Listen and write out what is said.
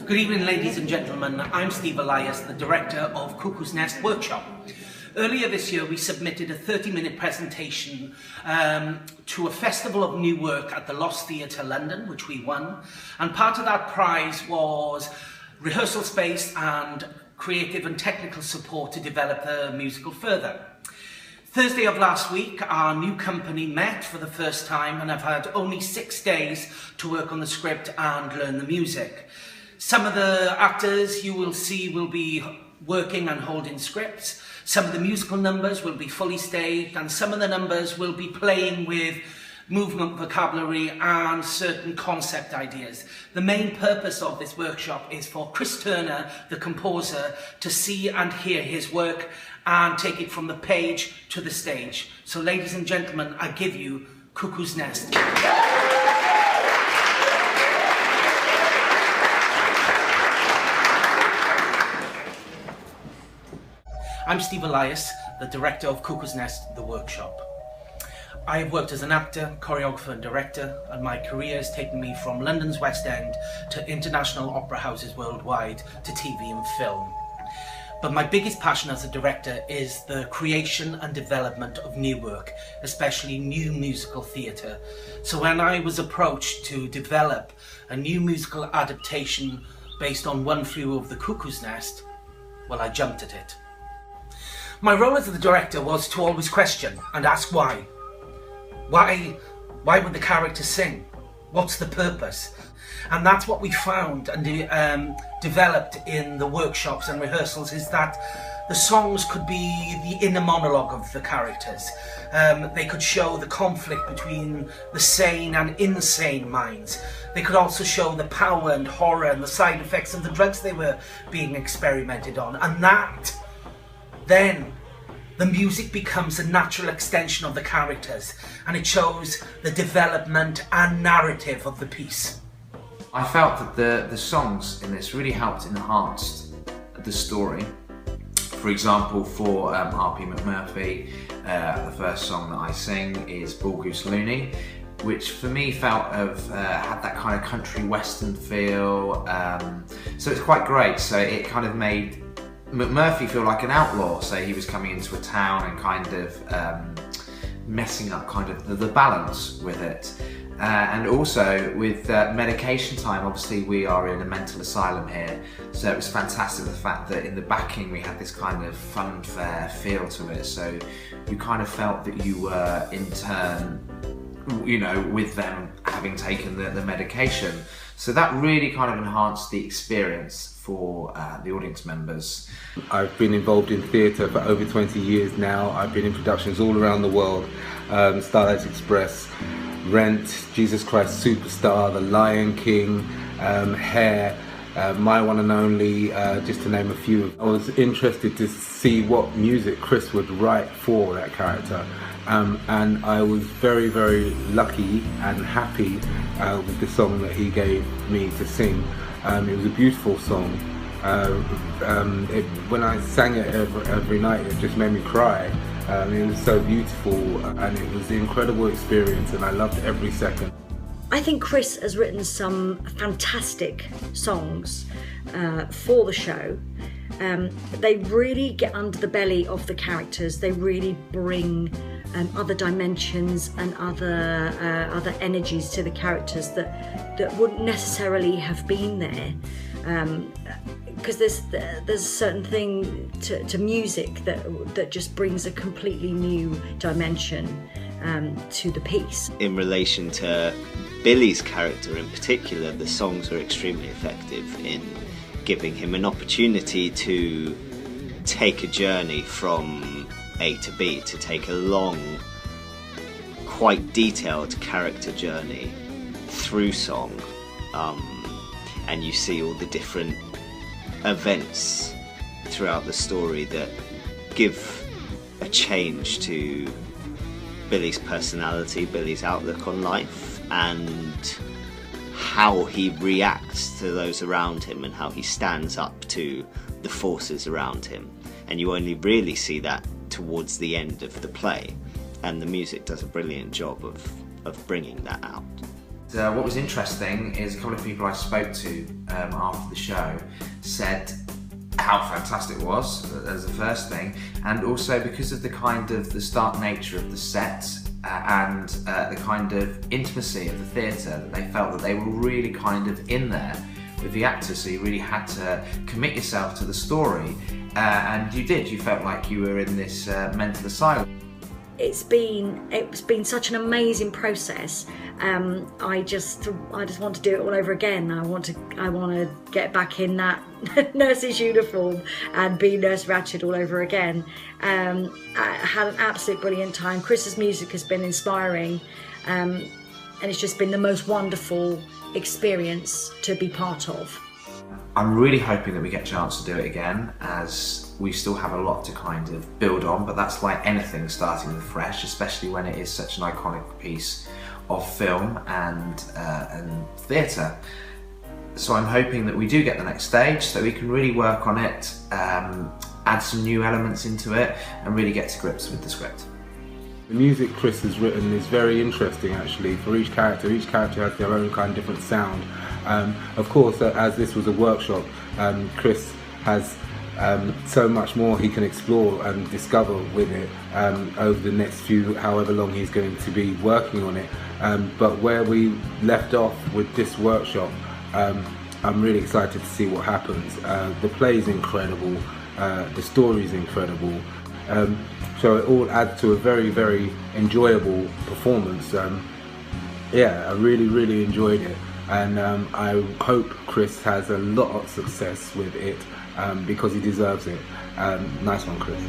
Good evening, ladies and gentlemen. I'm Steve Elias, the director of Cuckoo's Nest Workshop. Earlier this year, we submitted a 30-minute presentation to a festival of new work at the Lost Theatre London, which we won. And part of that prize was rehearsal space and creative and technical support to develop the musical further. Thursday of last week, our new company met for the first time and have had only 6 days to work on the script and learn the music. Some of the actors you will see will be working and holding scripts. Some of the musical numbers will be fully staged, and some of the numbers will be playing with movement vocabulary and certain concept ideas. The main purpose of this workshop is for Chris Turner, the composer, to see and hear his work and take it from the page to the stage. So ladies and gentlemen, I give you Cuckoo's Nest. I'm Steve Elias, the director of Cuckoo's Nest, the workshop. I have worked as an actor, choreographer and director, and my career has taken me from London's West End to international opera houses worldwide to TV and film. But my biggest passion as a director is the creation and development of new work, especially new musical theatre. So when I was approached to develop a new musical adaptation based on One Flew Over the Cuckoo's Nest, well, I jumped at it. My role as the director was to always question and ask why. Why would the character sing? What's the purpose? And that's what we found and developed in the workshops and rehearsals, is that the songs could be the inner monologue of the characters. They could show the conflict between the sane and insane minds. They could also show the power and horror and the side effects of the drugs they were being experimented on. And that, then, the music becomes a natural extension of the characters, and it shows the development and narrative of the piece. I felt that the songs in this really helped enhance the story. For example, for R.P. McMurphy, the first song that I sing is Bull Goose Looney, which for me felt had that kind of country western feel. So it's quite great. So it kind of made McMurphy feel like an outlaw. So he was coming into a town and kind of messing up kind of the balance with it. And also with medication time, obviously we are in a mental asylum here, so it was fantastic the fact that in the backing we had this kind of funfair feel to it, so you kind of felt that you were in turn, you know, with them having taken the medication. So that really kind of enhanced the experience for the audience members. I've been involved in theatre for over 20 years now. I've been in productions all around the world, Starlight Express, Rent, Jesus Christ Superstar, The Lion King, Hair, My One and Only, just to name a few. I was interested to see what music Chris would write for that character, and I was very, very lucky and happy with the song that he gave me to sing. It was a beautiful song. When I sang it every night, it just made me cry. It was so beautiful and it was an incredible experience, and I loved every second. I think Chris has written some fantastic songs for the show. They really get under the belly of the characters. They really bring other dimensions and other energies to the characters that wouldn't necessarily have been there. Because there's a certain thing to music that just brings a completely new dimension to the piece. In relation to Billy's character in particular, the songs are extremely effective in giving him an opportunity to take a journey from A to B, to take a long, quite detailed character journey through song. And you see all the different events throughout the story that give a change to Billy's personality, Billy's outlook on life, and how he reacts to those around him and how he stands up to the forces around him. And you only really see that towards the end of the play, and the music does a brilliant job of bringing that out. What was interesting is a couple of people I spoke to after the show said how fantastic it was as the first thing, and also because of the stark nature of the set and the kind of intimacy of the theatre, that they felt that they were really kind of in there with the actors, so you really had to commit yourself to the story, and you did. You felt like you were in this mental asylum. It's been such an amazing process. I just want to do it all over again. I want to get back in that nurse's uniform and be Nurse Ratched all over again. I had an absolute brilliant time. Chris's music has been inspiring, and it's just been the most wonderful experience to be part of. I'm really hoping that we get a chance to do it again, as we still have a lot to kind of build on, but that's like anything starting afresh, especially when it is such an iconic piece of film and theatre. So I'm hoping that we do get the next stage, so we can really work on it, add some new elements into it, and really get to grips with the script. The music Chris has written is very interesting actually for each character. Each character has their own kind of different sound. Of course, as this was a workshop, Chris has so much more he can explore and discover with it over the next however long he's going to be working on it. But where we left off with this workshop, I'm really excited to see what happens. The play is incredible, the story is incredible, so it all adds to a very, very enjoyable performance. Yeah, I really enjoyed it, and I hope Chris has a lot of success with it, because he deserves it. Nice one, Chris.